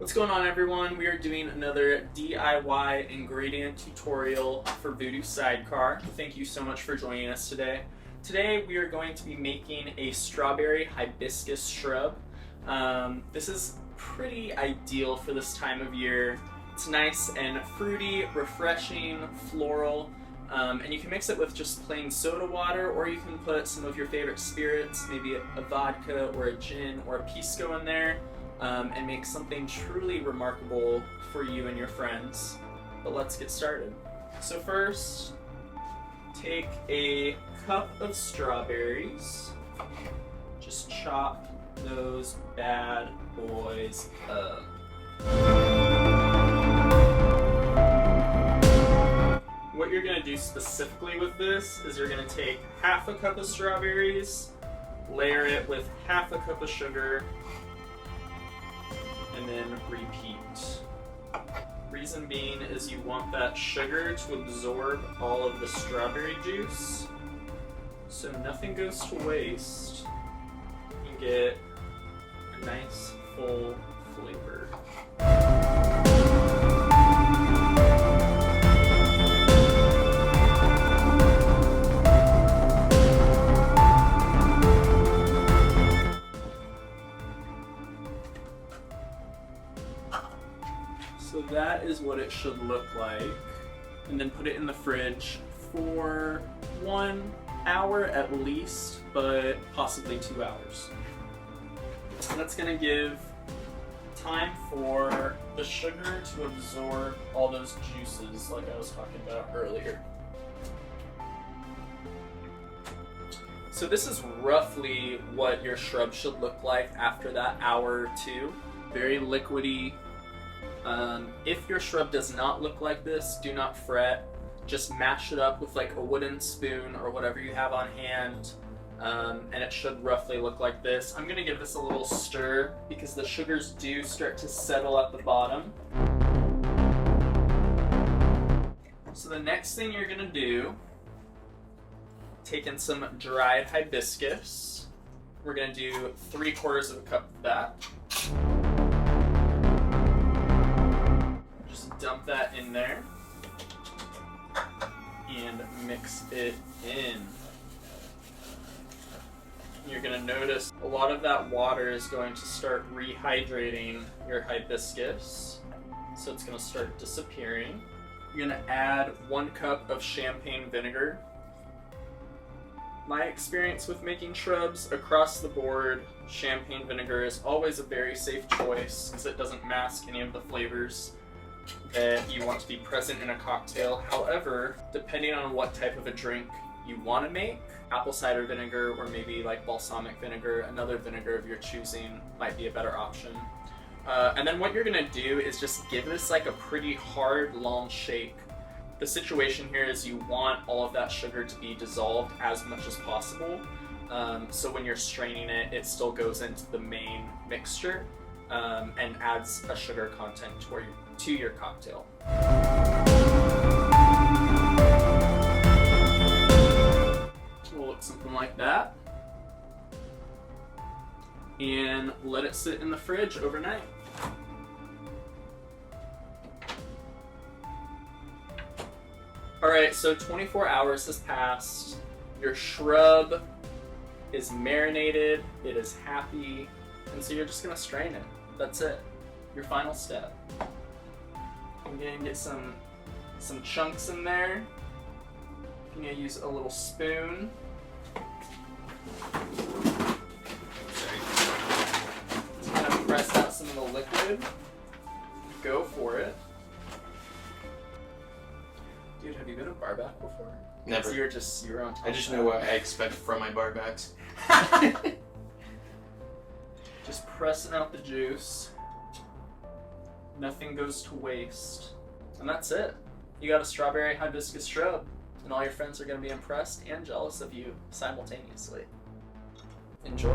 What's going on, everyone? We are doing another DIY ingredient tutorial for Voodoo Sidecar. Thank you so much for joining us today. Today we are going to be making a strawberry hibiscus shrub. This is pretty ideal for this time of year. It's nice and fruity, refreshing, floral, and you can mix it with just plain soda water, or you can put some of your favorite spirits, maybe a vodka or a gin or a pisco in there. And make something truly remarkable for you and your friends. But let's get started. So first, take a cup of strawberries. Just chop those bad boys up. What you're gonna do specifically with this is you're gonna take half a cup of strawberries, layer it with half a cup of sugar, and then repeat. Reason being is you want that sugar to absorb all of the strawberry juice, so nothing goes to waste. You get a nice full flavor. So that is what it should look like. And then put it in the fridge for 1 hour at least, but possibly 2 hours. And that's gonna give time for the sugar to absorb all those juices like I was talking about earlier. So this is roughly what your shrub should look like after that hour or two. Very liquidy. If your shrub does not look like this, do not fret. Just mash it up with like a wooden spoon or whatever you have on hand, and it should roughly look like this. I'm gonna give this a little stir because the sugars do start to settle at the bottom. So the next thing you're gonna do, take in some dried hibiscus. We're gonna do 3/4 of a cup of that. Dump that in there and mix it in. You're going to notice a lot of that water is going to start rehydrating your hibiscus, so it's going to start disappearing. You're going to add 1 cup of champagne vinegar. My experience with making shrubs across the board, champagne vinegar is always a very safe choice because it doesn't mask any of the flavors that you want to be present in a cocktail. However, depending on what type of a drink you want to make, apple cider vinegar or maybe like balsamic vinegar, another vinegar of your choosing might be a better option. And then what you're going to do is just give this like a pretty hard, long shake. The situation here is you want all of that sugar to be dissolved as much as possible. So when you're straining it, it still goes into the main mixture and adds a sugar content to your cocktail. We'll look something like that. And let it sit in the fridge overnight. Alright, so 24 hours has passed. Your shrub is marinated, it is happy, and so you're just gonna strain it. That's it. Your final step. I'm gonna get some chunks in there. I'm gonna use a little spoon. Just kind of press out some of the liquid. Go for it. Dude, have you been a barback before? Never. So you were on top. I just know what I expect from my barbacks. Just pressing out the juice. Nothing goes to waste. And that's it. You got a strawberry hibiscus shrub, and all your friends are going to be impressed and jealous of you simultaneously. Enjoy.